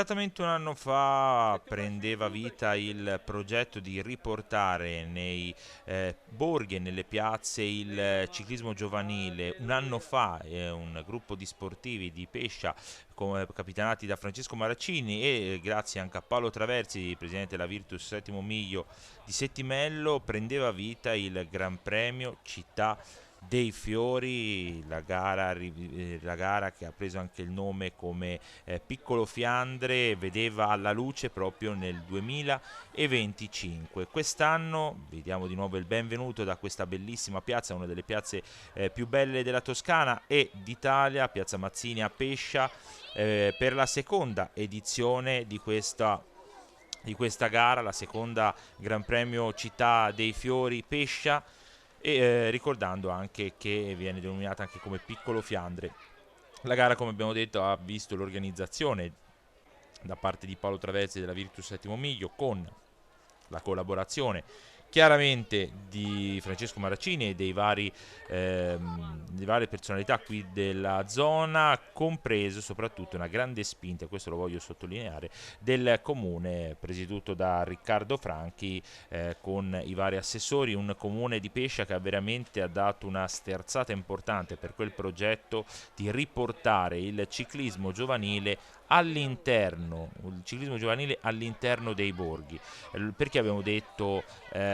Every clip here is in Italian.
Esattamente un anno fa prendeva vita il progetto di riportare nei borghi e nelle piazze il ciclismo giovanile. Un anno fa un gruppo di sportivi di Pescia, capitanati da Francesco Maraccini e grazie anche a Paolo Traversi, presidente della Virtus Settimo Miglio di Settimello, prendeva vita il Gran Premio Città dei Fiori, la gara che ha preso anche il nome come Piccolo Fiandre, vedeva alla luce proprio nel 2025. Quest'anno vi diamo di nuovo il benvenuto da questa bellissima piazza, una delle piazze più belle della Toscana e d'Italia, Piazza Mazzini a Pescia, per la seconda edizione di questa gara, la seconda Gran Premio Città dei Fiori Pescia, e ricordando anche che viene denominata anche come Piccolo Fiandre. La gara, come abbiamo detto, ha visto l'organizzazione da parte di Paolo Traversi della Virtus Settimo Miglio, con la collaborazione chiaramente di Francesco Maraccini e di varie personalità qui della zona, compreso soprattutto una grande spinta, questo lo voglio sottolineare, del comune presieduto da Riccardo Franchi, con i vari assessori. Un comune di Pescia che veramente ha dato una sterzata importante per quel progetto di riportare il ciclismo giovanile all'interno dei borghi. Perché abbiamo detto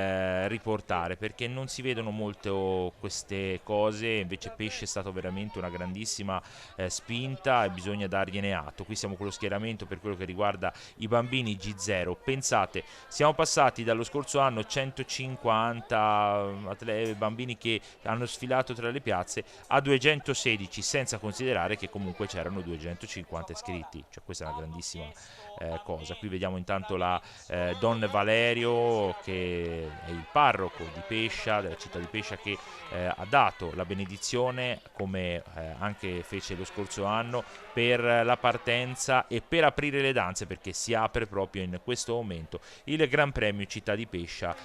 riportare? Perché non si vedono molto queste cose, invece Pesce è stato veramente una grandissima spinta e bisogna dargliene atto. Qui siamo con lo schieramento per quello che riguarda i bambini G0. Pensate, siamo passati dallo scorso anno 150 bambini che hanno sfilato tra le piazze a 216, senza considerare che comunque c'erano 250 iscritti, cioè questa è una grandissima cosa. Qui vediamo intanto la Don Valerio, che è il parroco di Pescia, della città di Pescia, che ha dato la benedizione, come anche fece lo scorso anno, per la partenza e per aprire le danze, perché si apre proprio in questo momento il Gran Premio Città di Pescia,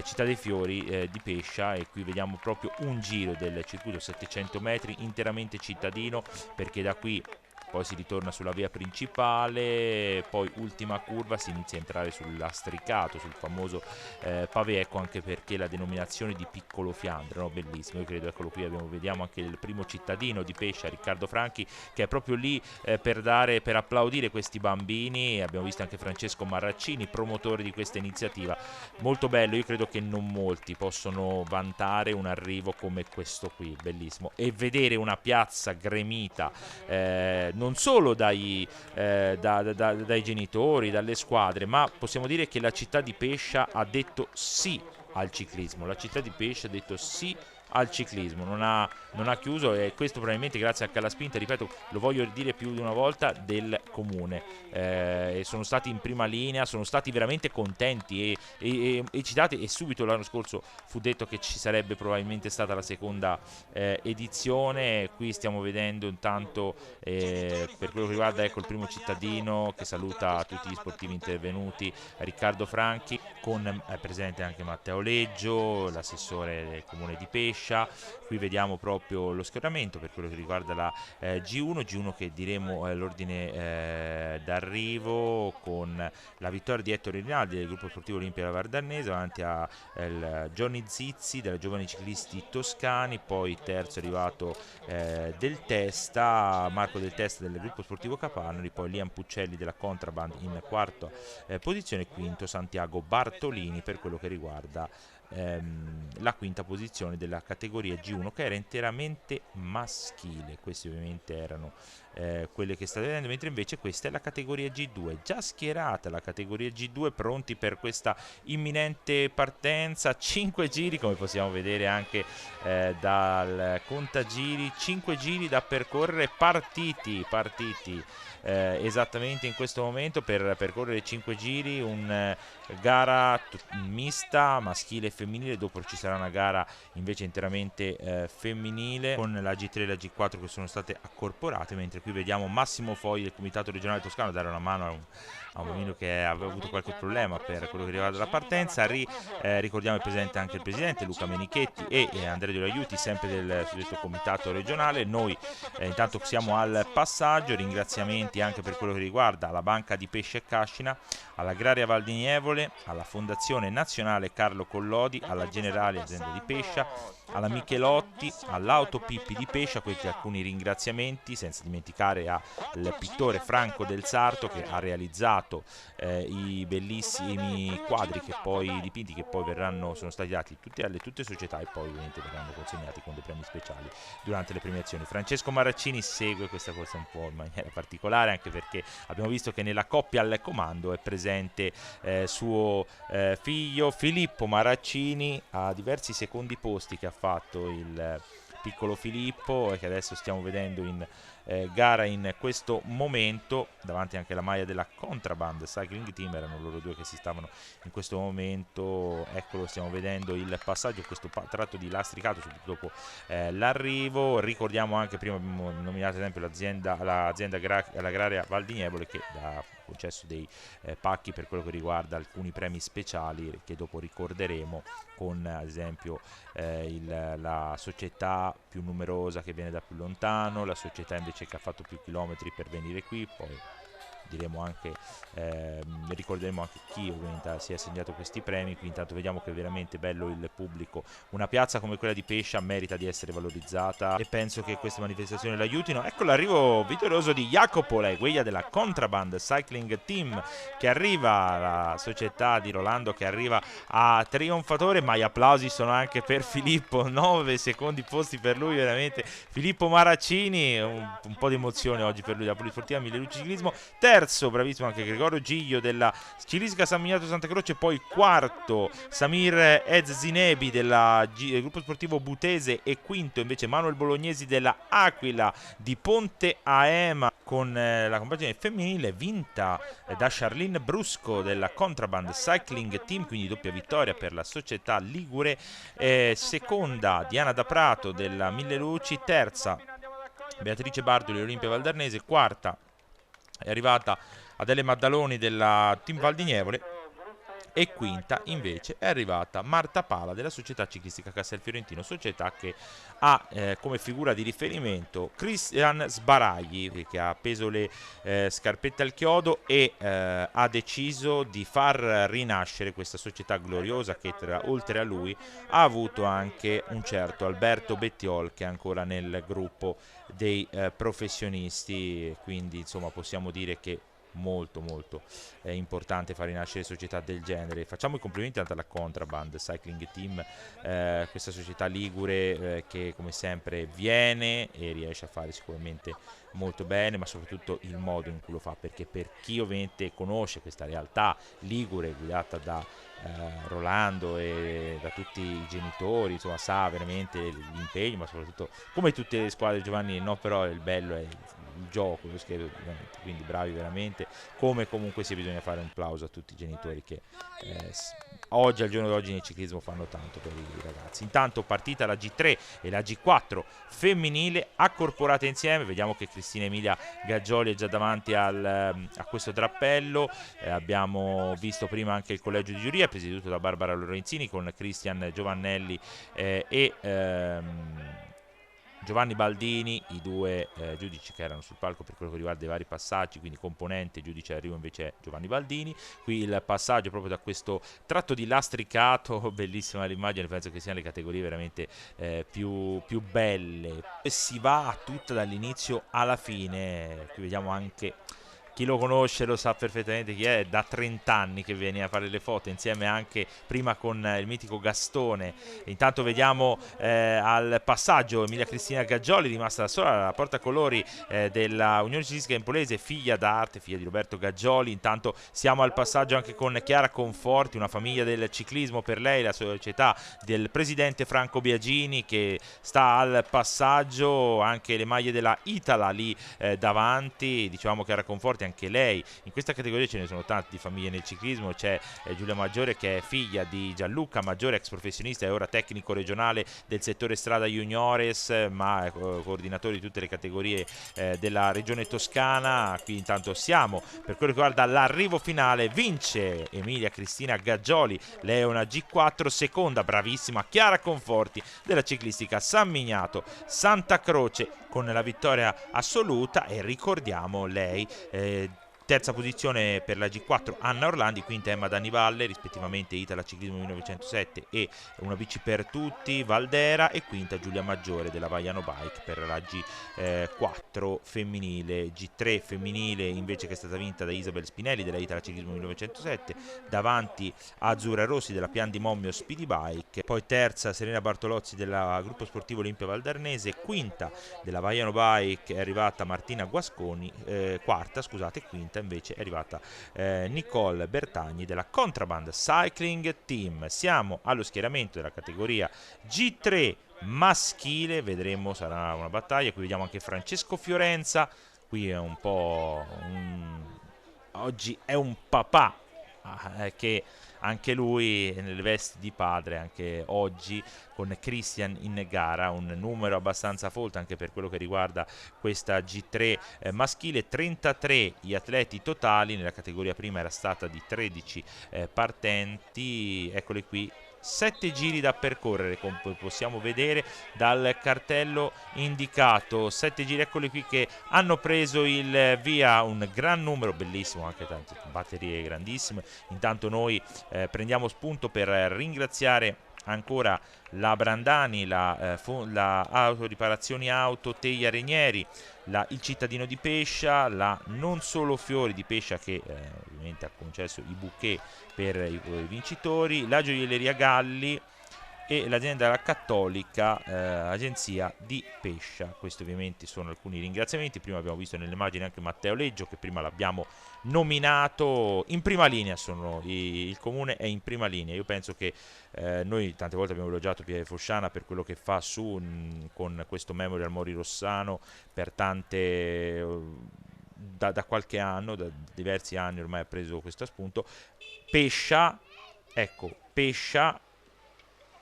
Città dei Fiori di Pescia. E qui vediamo proprio un giro del circuito 700 metri interamente cittadino, perché da qui poi si ritorna sulla via principale, poi ultima curva si inizia a entrare sul lastricato, sul famoso pavé. Ecco anche perché la denominazione di Piccolo Fiandre, no? Bellissimo. Io credo, eccolo qui, vediamo anche il primo cittadino di Pescia, Riccardo Franchi, che è proprio lì per applaudire questi bambini. Abbiamo visto anche Francesco Marraccini, promotore di questa iniziativa. Molto bello, io credo che non molti possono vantare un arrivo come questo qui, bellissimo. E vedere una piazza gremita non solo dai genitori, dalle squadre, ma possiamo dire che la città di Pescia ha detto sì al ciclismo. La città di Pescia ha detto sì al ciclismo, non ha chiuso, e questo probabilmente grazie anche alla spinta, ripeto, lo voglio dire più di una volta, del comune. Sono stati in prima linea, sono stati veramente contenti e citati, e subito l'anno scorso fu detto che ci sarebbe probabilmente stata la seconda edizione. Qui stiamo vedendo intanto, per quello che riguarda, ecco, il primo cittadino che saluta tutti gli sportivi intervenuti, Riccardo Franchi, con presente anche Matteo Leggio, l'assessore del comune di Pescia. Qui vediamo proprio lo schieramento per quello che riguarda la G1 che diremo l'ordine d'arrivo, con la vittoria di Ettore Rinaldi del gruppo sportivo Olimpia Vardannese davanti a Johnny Zizzi della Giovani Ciclisti Toscani, poi terzo è arrivato Marco Del Testa del gruppo sportivo Capanoli, poi Liam Puccelli della Contraband in quarta posizione, quinto Santiago Bartolini per quello che riguarda la quinta posizione della categoria G1, che era interamente maschile. Queste ovviamente erano quelle che state vedendo, mentre invece questa è la categoria G2, già schierata la categoria G2, pronti per questa imminente partenza. 5 giri, come possiamo vedere anche dal contagiri, 5 giri da percorrere, partiti esattamente in questo momento per percorrere 5 giri, gara mista maschile e femminile. Dopo ci sarà una gara invece interamente femminile, con la G3 e la G4 che sono state accorporate, mentre qui vediamo Massimo Fogli del Comitato Regionale Toscano dare una mano a un bambino che aveva avuto qualche problema per quello che riguarda la partenza. Ricordiamo il presente anche il presidente Luca Menichetti e Andrea De Aiuti, sempre del suddetto comitato regionale. Noi intanto siamo al passaggio, ringraziamenti anche per quello che riguarda la Banca di Pesce e Cascina, all'Agraria Val di Nievole, alla Fondazione Nazionale Carlo Collodi, alla Generale Azienda di Pescia, alla Michelotti, all'Auto Pippi di Pescia. Questi alcuni ringraziamenti, senza dimenticare al pittore Franco del Sarto, che ha realizzato i bellissimi quadri che poi dipinti, che poi sono stati dati alle tutte società e poi ovviamente verranno consegnati con dei premi speciali durante le premiazioni. Francesco Maraccini segue questa cosa un po' in maniera particolare, anche perché abbiamo visto che nella coppia al comando è presente suo figlio Filippo Maraccini, a diversi secondi posti che ha fatto il piccolo Filippo, e che adesso stiamo vedendo in gara in questo momento, davanti anche alla maglia della Contraband Cycling Team. Erano loro due che si stavano in questo momento, eccolo, stiamo vedendo il passaggio, questo tratto di lastricato subito dopo l'arrivo. Ricordiamo anche, prima abbiamo nominato ad esempio l'Agraria Val di Nievole, che ha concesso dei pacchi per quello che riguarda alcuni premi speciali che dopo ricorderemo, con ad esempio la società più numerosa che viene da più lontano, la società invece che ha fatto più chilometri per venire qui. Poi diremo anche, ricorderemo anche chi ovviamente si è assegnato questi premi. Qui intanto vediamo che è veramente bello il pubblico. Una piazza come quella di Pescia merita di essere valorizzata e penso che queste manifestazioni l'aiutino. Ecco l'arrivo vittorioso di Jacopo, la guida della Contraband Cycling Team, che arriva, la società di Rolando che arriva a trionfatore, ma gli applausi sono anche per Filippo, 9 secondi posti per lui, veramente Filippo Maraccini, un po' di emozione oggi per lui, la Polisportiva Mille Luci Ciclismo. Terzo, bravissimo anche Gregorio Giglio della Cilisca San Miniato Santa Croce. Poi quarto Samir Zinebi del gruppo sportivo Butese, e quinto invece Manuel Bolognesi della Aquila di Ponte Aema, con la compagine femminile vinta da Charlene Brusco della Contraband Cycling Team, quindi doppia vittoria per la società ligure. Seconda Diana da Prato della Mille Luci, terza Beatrice Bardoli Olimpia Valdarnese, quarta è arrivata Adele Maddaloni della Team Val di Nievole, e quinta invece è arrivata Marta Pala della Società Ciclistica Castelfiorentino, società che ha come figura di riferimento Cristian Sbaragli, che ha appeso le scarpette al chiodo e ha deciso di far rinascere questa società gloriosa, che oltre a lui ha avuto anche un certo Alberto Bettiol, che è ancora nel gruppo dei professionisti. Quindi insomma possiamo dire che molto importante far rinascere società del genere. Facciamo i complimenti anche alla Contraband Cycling Team, questa società ligure che come sempre viene e riesce a fare sicuramente molto bene, ma soprattutto il modo in cui lo fa, perché per chi ovviamente conosce questa realtà ligure guidata da Rolando e da tutti i genitori, insomma sa veramente l'impegno, ma soprattutto come tutte le squadre giovanili, no, però il bello è il gioco, lo scherzo, quindi bravi veramente. Come comunque sia, bisogna fare un plauso a tutti i genitori che oggi, al giorno d'oggi, nel ciclismo fanno tanto per i ragazzi. Intanto partita la G3 e la G4 femminile accorporate insieme. Vediamo che Cristina Emilia Gaggioli è già davanti a questo drappello. Abbiamo visto prima anche il collegio di giuria presieduto da Barbara Lorenzini, con Cristian Giovannelli e Giovanni Baldini, i due giudici che erano sul palco per quello che riguarda i vari passaggi, quindi componente, giudice arrivo invece è Giovanni Baldini. Qui il passaggio proprio da questo tratto di lastricato, bellissima l'immagine, penso che siano le categorie veramente più belle. E si va tutta dall'inizio alla fine. Qui vediamo anche, chi lo conosce lo sa perfettamente chi è da 30 anni che viene a fare le foto insieme anche prima con il mitico Gastone. Intanto vediamo al passaggio Emilia Cristina Gaggioli, rimasta da sola alla portacolori della Unione Ciclistica Empolese, figlia d'arte, figlia di Roberto Gaggioli. Intanto siamo al passaggio anche con Chiara Conforti, una famiglia del ciclismo per lei, la società del presidente Franco Biagini, che sta al passaggio. Anche le maglie della Itala lì davanti, diciamo Chiara Conforti forte anche lei. In questa categoria ce ne sono tante di famiglie nel ciclismo, c'è Giulia Maggiore che è figlia di Gianluca Maggiore, ex professionista e ora tecnico regionale del settore strada juniores, ma coordinatore di tutte le categorie della regione toscana. Qui intanto siamo per quello che riguarda l'arrivo finale, vince Emilia Cristina Gaggioli, lei è una G4, seconda bravissima Chiara Conforti della ciclistica San Miniato Santa Croce con la vittoria assoluta, e ricordiamo lei terza posizione per la G4 Anna Orlandi, quinta Emma Danivalle, rispettivamente Itala Ciclismo 1907 e Una Bici per Tutti Valdera, e quinta Giulia Maggiore della Vaiano Bike per la G4 femminile. G3 femminile invece che è stata vinta da Isabel Spinelli della Itala Ciclismo 1907 davanti a Azzurra Rossi della Pian di Mommio Speedy Bike, poi terza Serena Bartolozzi della Gruppo Sportivo Olimpia Valdarnese, quinta della Vaiano Bike è arrivata Martina Guasconi, quarta scusate, quinta invece è arrivata Nicole Bertagni della Contraband Cycling Team. Siamo allo schieramento della categoria G3 maschile, vedremo, sarà una battaglia. Qui vediamo anche Francesco Fiorenza, qui è un po' oggi è un papà che anche lui nelle vesti di padre anche oggi, con Christian in gara, un numero abbastanza folto anche per quello che riguarda questa G3 maschile. 33 gli atleti totali, nella categoria prima era stata di 13 partenti, eccoli qui, 7 giri da percorrere, come possiamo vedere dal cartello indicato. 7 giri, eccoli qui, che hanno preso il via, un gran numero, bellissimo, anche tante batterie grandissime. Intanto noi prendiamo spunto per ringraziare ancora la Brandani, la Autoriparazioni Auto Teglia Renieri, il cittadino di Pescia, la Non Solo Fiori di Pescia che ovviamente ha concesso i bouquet per i vincitori, la Gioielleria Galli e l'azienda Cattolica Agenzia di Pescia. Questi ovviamente sono alcuni ringraziamenti. Prima abbiamo visto nelle immagini anche Matteo Leggio, che prima l'abbiamo nominato. In prima linea il comune è in prima linea. Io penso che noi tante volte abbiamo elogiato Pieve Fosciana per quello che fa con questo Memorial Mori Rossano per tante da qualche anno, da diversi anni ormai ha preso questo spunto. Pescia, ecco, Pescia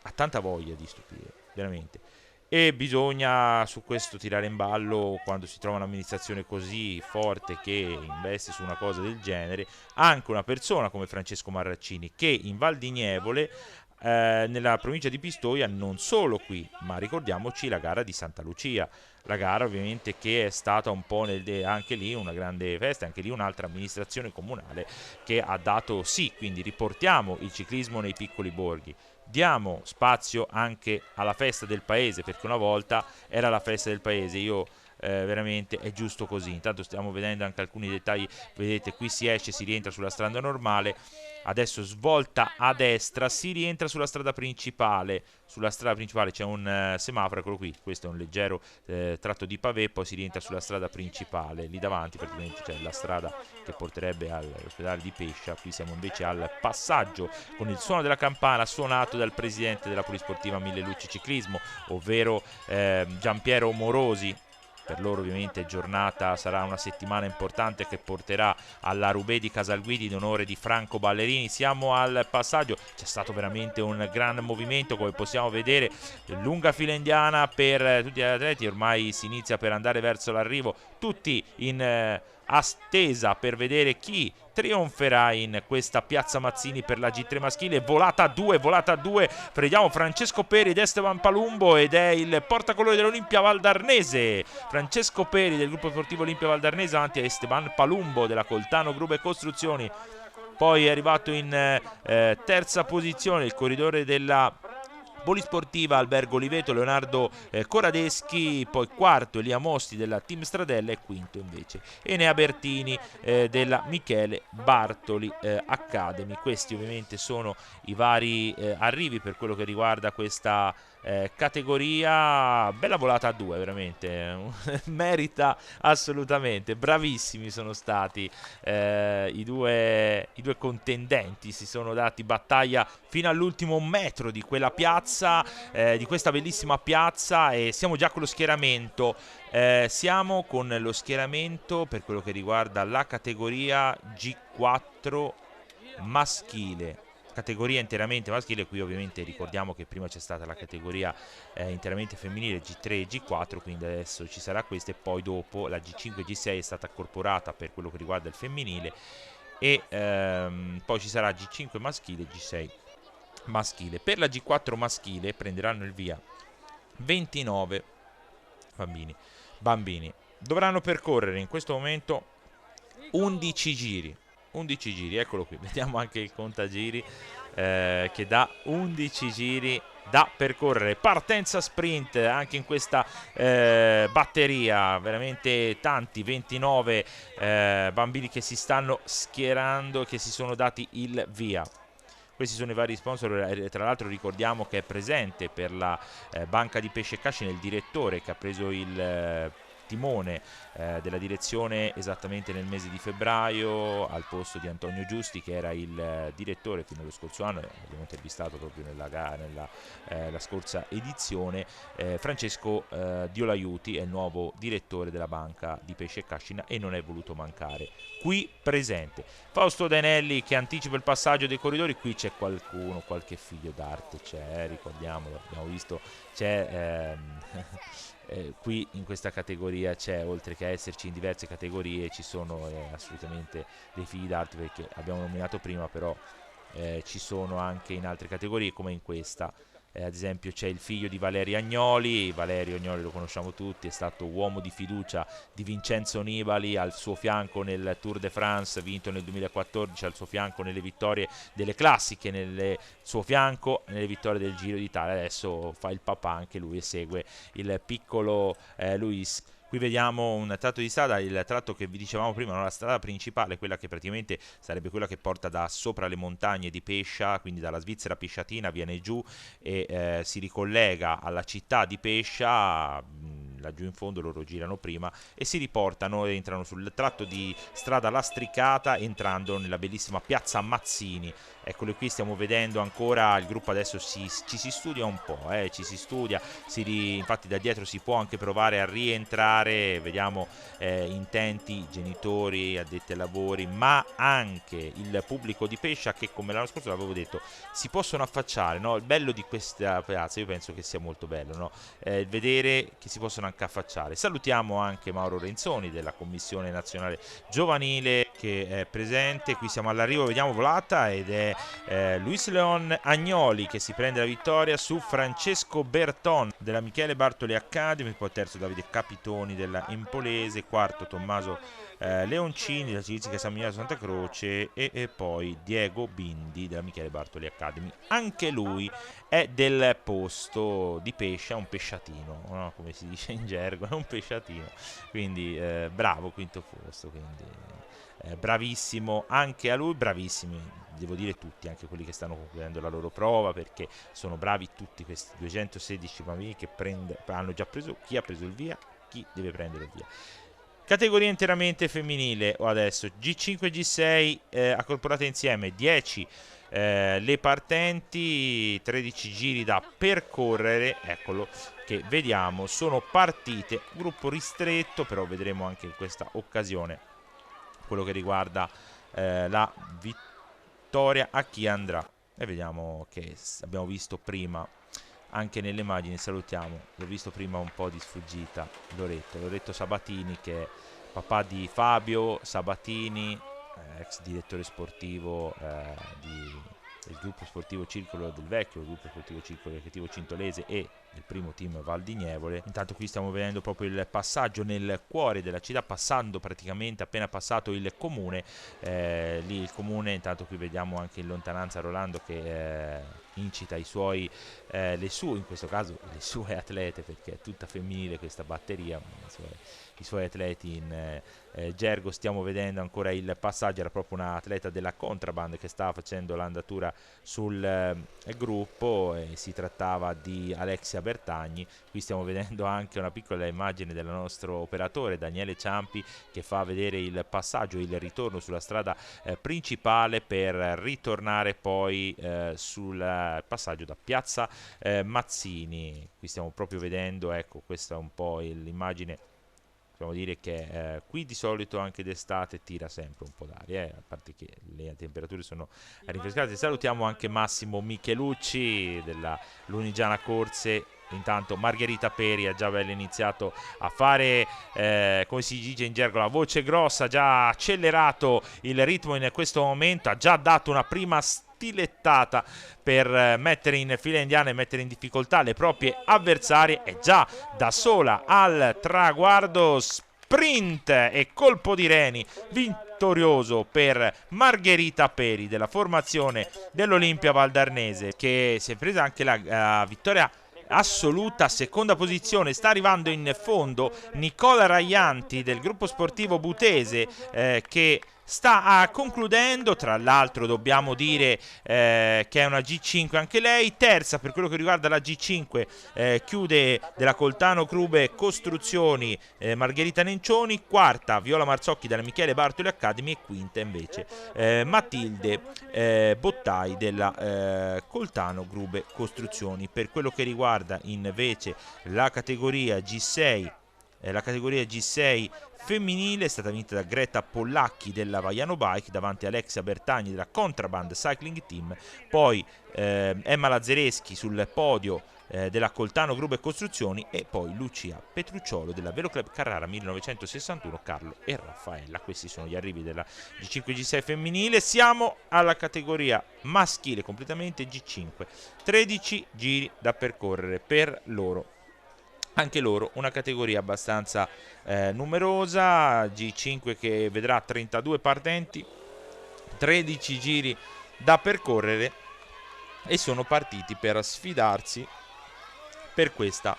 ha tanta voglia di stupire, veramente, e bisogna su questo tirare in ballo quando si trova un'amministrazione così forte che investe su una cosa del genere, anche una persona come Francesco Marraccini, che in Val di Nievole, nella provincia di Pistoia, non solo qui, ma ricordiamoci la gara di Santa Lucia, la gara ovviamente che è stata un po' anche lì una grande festa, anche lì un'altra amministrazione comunale che ha dato sì. Quindi riportiamo il ciclismo nei piccoli borghi, diamo spazio anche alla festa del paese, perché una volta era la festa del paese. Io veramente è giusto così. Intanto stiamo vedendo anche alcuni dettagli, vedete qui si esce, si rientra sulla strada normale, adesso svolta a destra, si rientra sulla strada principale. Sulla strada principale c'è un semaforo, eccolo qui, questo è un leggero tratto di pavé, poi si rientra sulla strada principale. Lì davanti praticamente c'è la strada che porterebbe all'ospedale di Pescia. Qui siamo invece al passaggio con il suono della campana suonato dal presidente della Polisportiva Mille Lucci Ciclismo, ovvero Giampiero Morosi. Per loro ovviamente sarà una settimana importante che porterà alla Roubaix di Casalguidi in onore di Franco Ballerini. Siamo al passaggio, c'è stato veramente un gran movimento, come possiamo vedere, lunga fila indiana per tutti gli atleti, ormai si inizia per andare verso l'arrivo, tutti in attesa per vedere chi trionferà in questa Piazza Mazzini per la G3 maschile. Volata a due, vediamo Francesco Peri ed Esteban Palumbo, ed è il portacolore dell'Olimpia Valdarnese, Francesco Peri del gruppo sportivo Olimpia Valdarnese davanti a Esteban Palumbo della Coltano Grube Costruzioni. Poi è arrivato in terza posizione il corridore della Polisportiva Albergo Oliveto Leonardo Coradeschi, poi quarto Elia Mosti della Team Stradella e quinto invece Enea Bertini della Michele Bartoli Academy. Questi ovviamente sono i vari arrivi per quello che riguarda questa categoria bella volata a due, veramente merita assolutamente, bravissimi sono stati i due contendenti, si sono dati battaglia fino all'ultimo metro di quella piazza, di questa bellissima piazza, e siamo già con lo schieramento. Siamo con lo schieramento per quello che riguarda la categoria G4 maschile, categoria interamente maschile. Qui ovviamente ricordiamo che prima c'è stata la categoria interamente femminile G3 e G4, quindi adesso ci sarà questa, e poi dopo la G5 e G6 è stata accorporata per quello che riguarda il femminile, e poi ci sarà G5 maschile e G6 maschile. Per la G4 maschile prenderanno il via 29 bambini, dovranno percorrere in questo momento 11 giri. 11 giri, eccolo qui, vediamo anche il contagiri che dà 11 giri da percorrere. Partenza sprint anche in questa batteria, veramente tanti, 29 bambini che si stanno schierando, che si sono dati il via. Questi sono i vari sponsor, tra l'altro ricordiamo che è presente per la banca di pesce Cascina il direttore che ha preso il timone della direzione esattamente nel mese di febbraio al posto di Antonio Giusti, che era il direttore fino allo scorso anno, abbiamo intervistato proprio nella la scorsa edizione. Francesco Diolaiuti è il nuovo direttore della banca di pesce Cascina e non è voluto mancare qui presente. Fausto Denelli che anticipa il passaggio dei corridori. Qui c'è qualcuno, qualche figlio d'arte c'è, ricordiamolo, abbiamo visto, c'è qui in questa categoria c'è, oltre che esserci in diverse categorie, ci sono assolutamente dei figli d'arte, perché abbiamo nominato prima, però ci sono anche in altre categorie come in questa. Ad esempio c'è il figlio di Valerio Agnoli. Valerio Agnoli lo conosciamo tutti, è stato uomo di fiducia di Vincenzo Nibali, al suo fianco nel Tour de France vinto nel 2014, al suo fianco nelle vittorie delle classiche, nel suo fianco nelle vittorie del Giro d'Italia. Adesso fa il papà anche lui e segue il piccolo Luis. Qui vediamo un tratto di strada, il tratto che vi dicevamo prima, no? La strada principale, quella che praticamente sarebbe quella che porta da sopra le montagne di Pescia, quindi dalla Svizzera Pesciatina, viene giù e si ricollega alla città di Pescia. Laggiù in fondo loro girano prima e si riportano, entrano sul tratto di strada lastricata, entrando nella bellissima piazza Mazzini. Eccole qui, stiamo vedendo ancora il gruppo, adesso ci si studia un po', ci si studia, infatti da dietro si può anche provare a rientrare, vediamo intenti genitori, addetti ai lavori, ma anche il pubblico di Pescia che, come l'anno scorso l'avevo detto, si possono affacciare, no? Il bello di questa piazza, io penso che sia molto bello, no? Vedere che si possono anche affacciare. Salutiamo anche Mauro Renzoni della Commissione Nazionale Giovanile che è presente. Qui siamo all'arrivo, vediamo volata, ed è Luis Leon Agnoli che si prende la vittoria su Francesco Berton della Michele Bartoli Academy, poi terzo Davide Capitoni della Empolese, quarto Tommaso Leoncini della Civica San Miniato Santa Croce e poi Diego Bindi della Michele Bartoli Academy. Anche lui è del posto di Pescia, un pesciatino, no? Come si dice in gergo, è un pesciatino, quindi bravo, quinto posto, quindi bravissimo anche a lui, bravissimi devo dire tutti, anche quelli che stanno concludendo la loro prova, perché sono bravi tutti questi 216 bambini che hanno già preso, chi ha preso il via, chi deve prendere il via. Categoria interamente femminile, o adesso G5 e G6 accorporate insieme, 10 le partenti, 13 giri da percorrere, eccolo che vediamo, sono partite, gruppo ristretto, però vedremo anche in questa occasione quello che riguarda la vittoria a chi andrà, e vediamo che abbiamo visto prima anche nelle immagini, salutiamo, l'ho visto prima un po' di sfuggita, Loretto Sabatini, che è papà di Fabio Sabatini, ex direttore sportivo del gruppo sportivo Circolo del Vecchio, il gruppo sportivo Circolo Ricreativo Cintolese e del primo team Val di Nievole. Intanto qui stiamo vedendo proprio il passaggio nel cuore della città, passando praticamente appena passato il comune, lì il comune, intanto qui vediamo anche in lontananza Rolando che incita i suoi, in questo caso le sue atlete, perché è tutta femminile questa batteria, i suoi atleti in gergo. Stiamo vedendo ancora il passaggio, era proprio un atleta della Contraband che stava facendo l'andatura sul gruppo, e si trattava di Alexia Bertagni. Qui stiamo vedendo anche una piccola immagine del nostro operatore Daniele Ciampi che fa vedere il passaggio, il ritorno sulla strada principale per ritornare poi sul passaggio da Piazza Mazzini. Qui stiamo proprio vedendo, ecco, questa è un po' l'immagine. Possiamo dire che qui di solito anche d'estate tira sempre un po' d'aria, a parte che le temperature sono rinfrescate. Salutiamo anche Massimo Michelucci della Lunigiana Corse. Intanto Margherita Peri ha già bello iniziato a fare, come si dice in gergo, la voce grossa, ha già accelerato il ritmo in questo momento, ha già dato una prima stilettata per mettere in fila indiana e mettere in difficoltà le proprie avversarie. È già da sola al traguardo, sprint e colpo di reni vittorioso per Margherita Peri della formazione dell'Olimpia Valdarnese, che si è presa anche la vittoria assoluta, seconda posizione. Sta arrivando in fondo Nicola Raianti del gruppo sportivo Butese, che sta concludendo. Tra l'altro dobbiamo dire che è una G5 anche lei. Terza per quello che riguarda la G5 chiude della Coltano Crube Costruzioni Margherita Nencioni. Quarta Viola Marzocchi della Michele Bartoli Academy, e quinta invece Matilde Bottai della Coltano Grube Costruzioni. Per quello che riguarda invece la categoria G6, femminile è stata vinta da Greta Pollacchi della Vaiano Bike davanti a Alexia Bertagni della Contraband Cycling Team. Poi Emma Lazzareschi sul podio della Coltano Grube Costruzioni, e poi Lucia Petrucciolo della Velo Club Carrara 1961, Carlo e Raffaella. Questi sono gli arrivi della G5 G6 femminile. Siamo alla categoria maschile completamente G5, 13 giri da percorrere per loro. Anche loro una categoria abbastanza numerosa, G5 che vedrà 32 partenti, 13 giri da percorrere, e sono partiti per sfidarsi per questa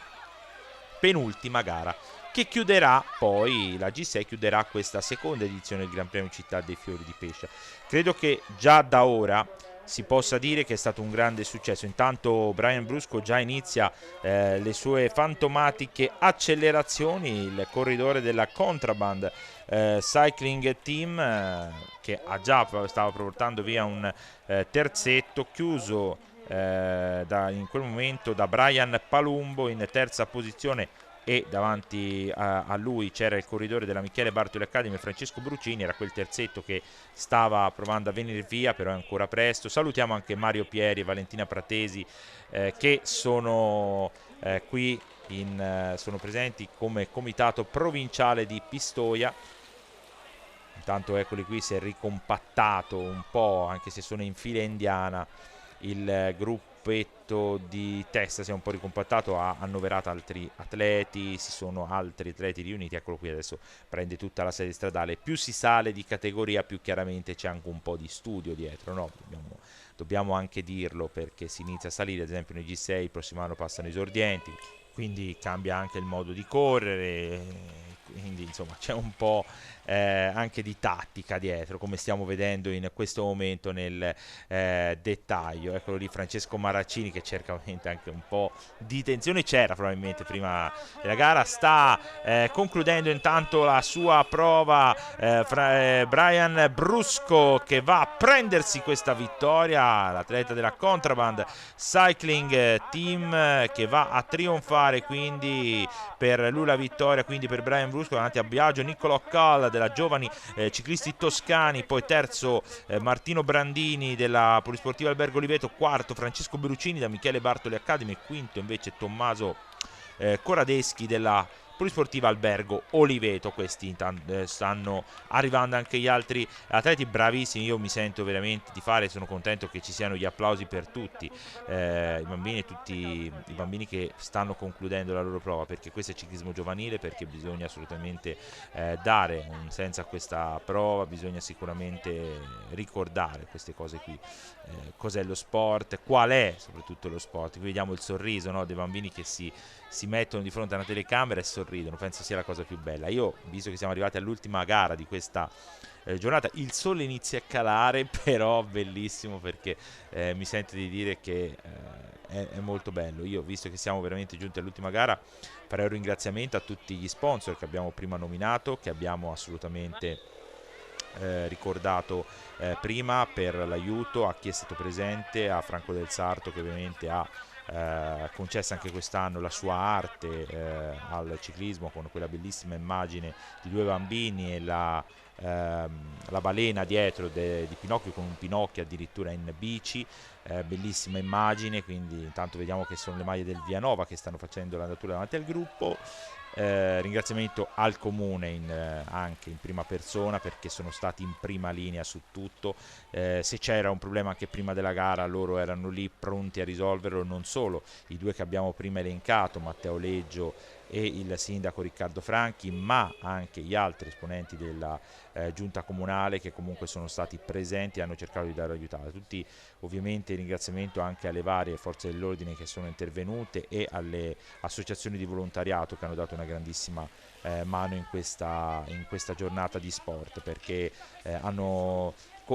penultima gara che chiuderà poi, la G6 chiuderà questa seconda edizione del Gran Premio Città dei Fiori di Pescia. Credo che già da ora si possa dire che è stato un grande successo. Intanto Brian Brusco già inizia le sue fantomatiche accelerazioni, il corridore della Contraband Cycling Team, che stava portando via un terzetto, chiuso in quel momento da Brian Palumbo in terza posizione, e davanti a lui c'era il corridore della Michele Bartoli Academy Francesco Brucini. Era quel terzetto che stava provando a venire via, però è ancora presto. Salutiamo anche Mario Pieri e Valentina Pratesi che sono qui sono presenti come comitato provinciale di Pistoia. Intanto eccoli qui, si è ricompattato un po', anche se sono in fila indiana, il gruppetto di testa si è un po' ricompattato, ha annoverato altri atleti, si sono altri atleti riuniti. Eccolo qui, adesso prende tutta la sede stradale. Più si sale di categoria, più chiaramente c'è anche un po' di studio dietro, no? Dobbiamo anche dirlo, perché si inizia a salire, ad esempio nei G6 il prossimo anno passano esordienti, quindi cambia anche il modo di correre, quindi insomma c'è un po' anche di tattica dietro, come stiamo vedendo in questo momento nel dettaglio. Eccolo lì Francesco Maraccini che cerca ovviamente anche un po' di tensione, c'era probabilmente prima della gara. Sta concludendo intanto la sua prova Brian Brusco, che va a prendersi questa vittoria, l'atleta della Contraband Cycling Team, che va a trionfare quindi per lui la vittoria, quindi per Brian Brusco davanti a Biagio Niccolò Coll della Giovani Ciclisti Toscani, poi terzo Martino Brandini della Polisportiva Albergo Oliveto, quarto Francesco Berucini da Michele Bartoli Academy, quinto invece Tommaso Coradeschi della Polisportiva Albergo Oliveto. Questi stanno arrivando anche gli altri atleti bravissimi. Io mi sento veramente di fare, sono contento che ci siano gli applausi per tutti i bambini e tutti i bambini che stanno concludendo la loro prova, perché questo è ciclismo giovanile, perché bisogna assolutamente dare un senso a questa prova, bisogna sicuramente ricordare queste cose qui, cos'è lo sport, qual è soprattutto lo sport. Qui vediamo il sorriso, no, dei bambini che si mettono di fronte a una telecamera e sorridono, penso sia la cosa più bella. Io, visto che siamo arrivati all'ultima gara di questa giornata, il sole inizia a calare, però bellissimo, perché mi sento di dire che è molto bello. Io, visto che siamo veramente giunti all'ultima gara, farei un ringraziamento a tutti gli sponsor che abbiamo prima nominato, che abbiamo assolutamente ricordato prima, per l'aiuto, a chi è stato presente, a Franco Del Sarto, che ovviamente ha concesso anche quest'anno la sua arte al ciclismo, con quella bellissima immagine di due bambini e la balena dietro di Pinocchio, con un Pinocchio addirittura in bici, bellissima immagine. Quindi intanto vediamo che sono le maglie del Vianova che stanno facendo l'andatura davanti al gruppo. Ringraziamento al comune anche in prima persona, perché sono stati in prima linea su tutto. Se c'era un problema anche prima della gara, loro erano lì pronti a risolverlo, non solo i due che abbiamo prima elencato, Matteo Leggio e il sindaco Riccardo Franchi, ma anche gli altri esponenti della giunta comunale, che comunque sono stati presenti e hanno cercato di dare aiutata. Tutti ovviamente ringraziamento anche alle varie forze dell'ordine che sono intervenute e alle associazioni di volontariato che hanno dato una grandissima mano in questa giornata di sport, perché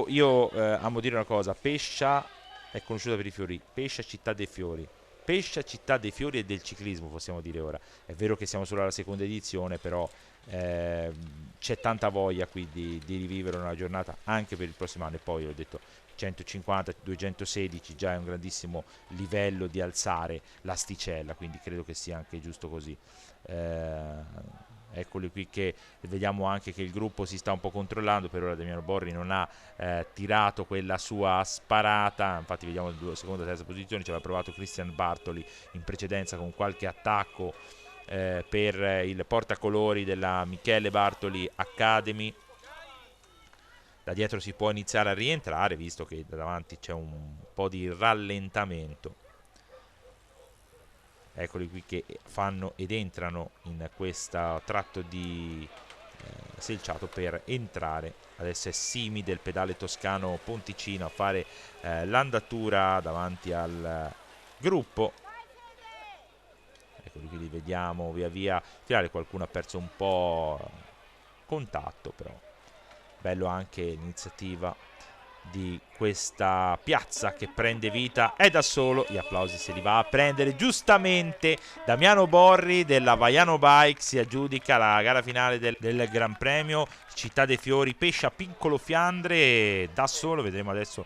io amo dire una cosa: Pescia è conosciuta per i fiori, Pescia città dei fiori, Pescia città dei fiori e del ciclismo, possiamo dire ora. È vero che siamo solo alla seconda edizione, però c'è tanta voglia qui di rivivere una giornata anche per il prossimo anno. E poi ho detto 150, 216 già è un grandissimo livello di alzare l'asticella, quindi credo che sia anche giusto così. Eccoli qui che vediamo anche che il gruppo si sta un po' controllando. Per ora Damiano Borri non ha tirato quella sua sparata, infatti vediamo seconda e terza posizione. Ci aveva provato Christian Bartoli in precedenza con qualche attacco per il portacolori della Michele Bartoli Academy. Da dietro si può iniziare a rientrare, visto che da davanti c'è un po' di rallentamento. Eccoli qui che fanno ed entrano in questo tratto di selciato per entrare. Adesso è Simi del pedale toscano Ponticino a fare l'andatura davanti al gruppo. Eccoli qui, li vediamo via via finale. Qualcuno ha perso un po' contatto, però bello anche l'iniziativa di questa piazza che prende vita. È da solo, gli applausi se li va a prendere giustamente Damiano Borri della Vaiano Bike. Si aggiudica la gara finale del Gran Premio Città dei Fiori Pescia Piccolo Fiandre da solo. Vedremo adesso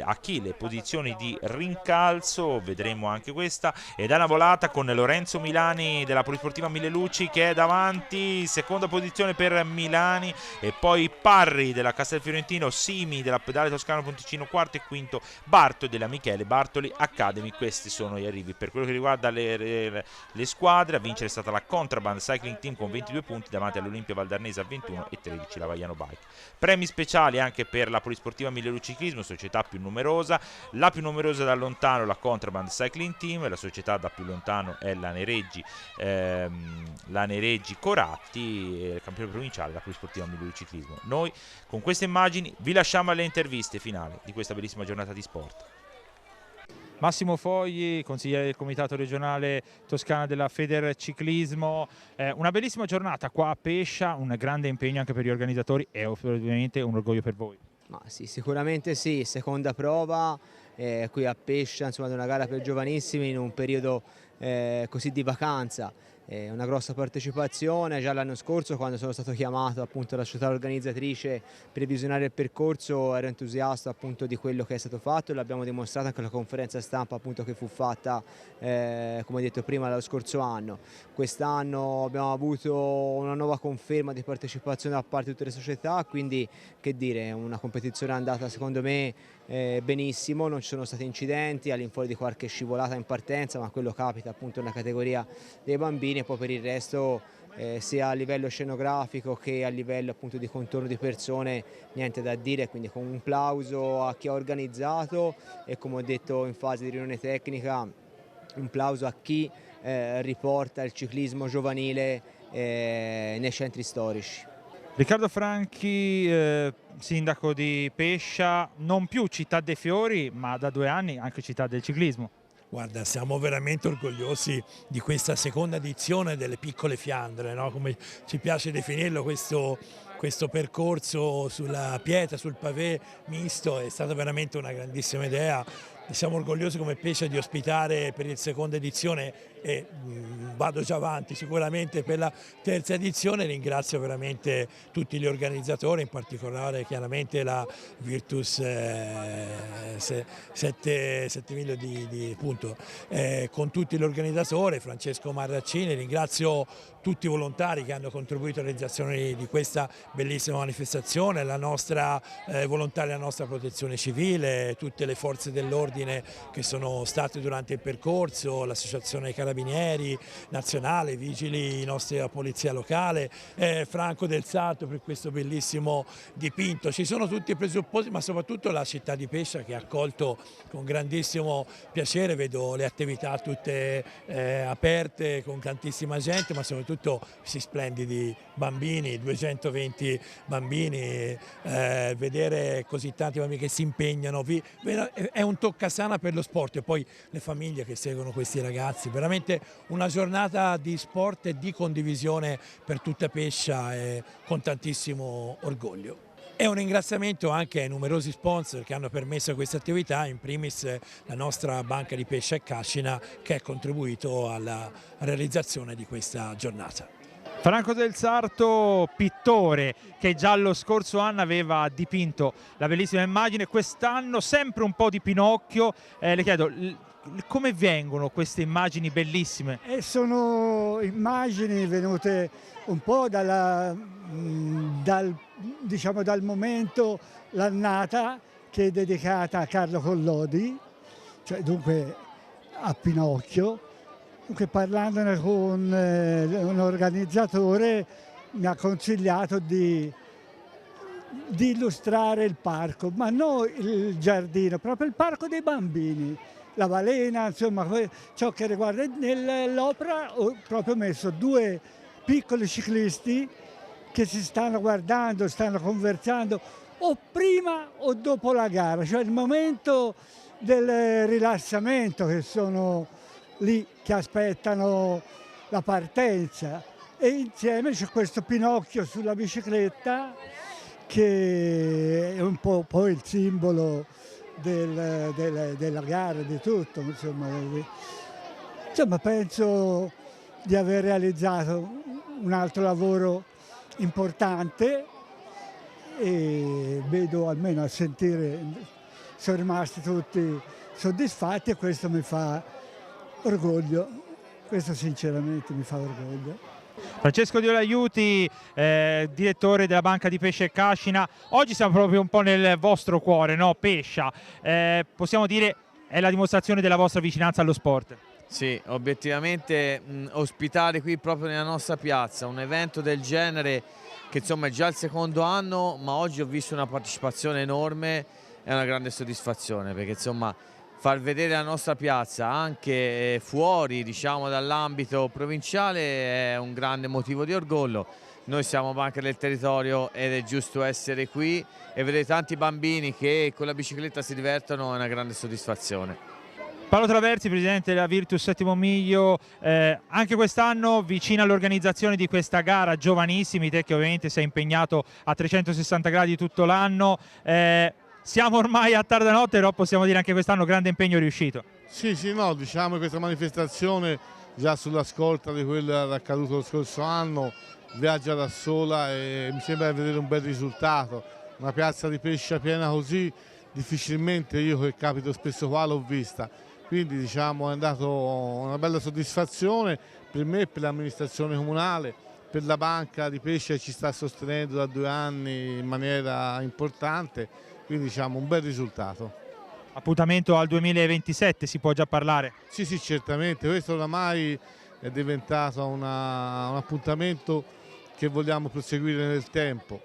a chi le posizioni di rincalzo, vedremo anche questa. Ed è una volata con Lorenzo Milani della Polisportiva Mille Luci che è davanti, seconda posizione per Milani, e poi Parri della Castelfiorentino, Simi della Pedale Toscano Ponticino quarto, e quinto Barto della Michele Bartoli Academy. Questi sono gli arrivi. Per quello che riguarda le squadre, a vincere è stata la Contraband Cycling Team con 22 punti davanti all'Olimpia Valdarnese a 21 e 13 la Vaiano Bike. Premi speciali anche per la Polisportiva Mille Luci Ciclismo, società più numerosa. La più numerosa da lontano la Contraband Cycling Team, la società da più lontano è la Nereggi Coratti, e il campione provinciale la Polisportiva Mille Luci Ciclismo. Noi con queste immagini vi lasciamo alle interviste finali di questa bellissima giornata di sport. Massimo Fogli, consigliere del comitato regionale toscana della Federciclismo. Una bellissima giornata qua a Pescia, un grande impegno anche per gli organizzatori e ovviamente un orgoglio per voi. Ma sì, sicuramente sì, seconda prova qui a Pescia, insomma, di una gara per giovanissimi in un periodo così di vacanza. Una grossa partecipazione. Già l'anno scorso, quando sono stato chiamato appunto dalla società organizzatrice per visionare il percorso, ero entusiasta appunto di quello che è stato fatto, e l'abbiamo dimostrato anche alla conferenza stampa appunto che fu fatta come detto prima lo scorso anno. Quest'anno abbiamo avuto una nuova conferma di partecipazione da parte di tutte le società, quindi che dire, una competizione andata secondo me benissimo, non ci sono stati incidenti all'infuori di qualche scivolata in partenza, ma quello capita appunto nella categoria dei bambini. bambini, e poi per il resto sia a livello scenografico che a livello appunto di contorno di persone niente da dire, quindi con un plauso a chi ha organizzato e, come ho detto in fase di riunione tecnica, un plauso a chi riporta il ciclismo giovanile nei centri storici. Riccardo Franchi, sindaco di Pescia, non più città dei fiori, ma da 2 anni anche città del ciclismo. Guarda, siamo veramente orgogliosi di questa seconda edizione delle Piccole Fiandre, no? Come ci piace definirlo, questo percorso sulla pietra, sul pavé misto, è stata veramente una grandissima idea. Siamo orgogliosi come Pescia di ospitare per la seconda edizione e vado già avanti sicuramente per la terza edizione. Ringrazio veramente tutti gli organizzatori, in particolare chiaramente la Virtus 7000 con tutti gli organizzatori, Francesco Marraccini. Ringrazio tutti i volontari che hanno contribuito alla realizzazione di questa bellissima manifestazione, la nostra volontaria, la nostra protezione civile, tutte le forze dell'ordine che sono state durante il percorso, l'associazione dei carabinieri nazionale, i vigili, i nostri la polizia locale, Franco del Sarto per questo bellissimo dipinto. Ci sono tutti i presupposti, ma soprattutto la città di Pescia che ha accolto con grandissimo piacere. Vedo le attività tutte aperte con tantissima gente, ma soprattutto questi splendidi bambini, 220 bambini, vedere così tanti bambini che si impegnano, è un toccasana per lo sport, e poi le famiglie che seguono questi ragazzi, veramente una giornata di sport e di condivisione per tutta Pescia, con tantissimo orgoglio. E un ringraziamento anche ai numerosi sponsor che hanno permesso questa attività, in primis la nostra Banca di Pescia e Cascina, che ha contribuito alla realizzazione di questa giornata. Franco del Sarto, pittore che già lo scorso anno aveva dipinto la bellissima immagine, quest'anno sempre un po' di Pinocchio. Le chiedo, come vengono queste immagini bellissime? Sono immagini venute un po' dal momento, l'annata che è dedicata a Carlo Collodi, cioè dunque a Pinocchio. Dunque, parlandone con un organizzatore, mi ha consigliato di illustrare il parco, ma non il giardino, proprio il parco dei bambini, la balena, insomma ciò che riguarda. Nell'opera ho proprio messo 2 piccoli ciclisti che si stanno guardando, stanno conversando o prima o dopo la gara, cioè il momento del rilassamento, che sono lì che aspettano la partenza, e insieme c'è questo Pinocchio sulla bicicletta che è un po' poi il simbolo della gara, di tutto. Insomma, penso di aver realizzato un altro lavoro importante, e vedo, almeno a sentire, sono rimasti tutti soddisfatti, e questo mi fa orgoglio, questo sinceramente mi fa orgoglio. Francesco Diolaiuti, direttore della Banca di Pescia e Cascina, oggi siamo proprio un po' nel vostro cuore, no? Pescia, possiamo dire è la dimostrazione della vostra vicinanza allo sport. Sì, obiettivamente ospitare qui proprio nella nostra piazza un evento del genere, che insomma è già il secondo anno, ma oggi ho visto una partecipazione enorme, è una grande soddisfazione, perché insomma far vedere la nostra piazza anche fuori, diciamo, dall'ambito provinciale è un grande motivo di orgoglio. Noi siamo Banca del Territorio ed è giusto essere qui, e vedere tanti bambini che con la bicicletta si divertono è una grande soddisfazione. Paolo Traversi, presidente della Virtus Settimo Miglio, anche quest'anno vicino all'organizzazione di questa gara, giovanissimi, te che ovviamente sei impegnato a 360 gradi tutto l'anno. Siamo ormai a tarda notte, però possiamo dire anche quest'anno grande impegno riuscito. Sì, no, diciamo che questa manifestazione, già sulla scorta di quello accaduto lo scorso anno, viaggia da sola e mi sembra di vedere un bel risultato. Una piazza di Pescia piena così, difficilmente, io che capito spesso qua, l'ho vista. Quindi diciamo è andato una bella soddisfazione per me, per l'amministrazione comunale, per la Banca di Pescia che ci sta sostenendo da 2 anni in maniera importante. Quindi diciamo un bel risultato. Appuntamento al 2027, si può già parlare? Sì, certamente, questo oramai è diventato un appuntamento che vogliamo proseguire nel tempo.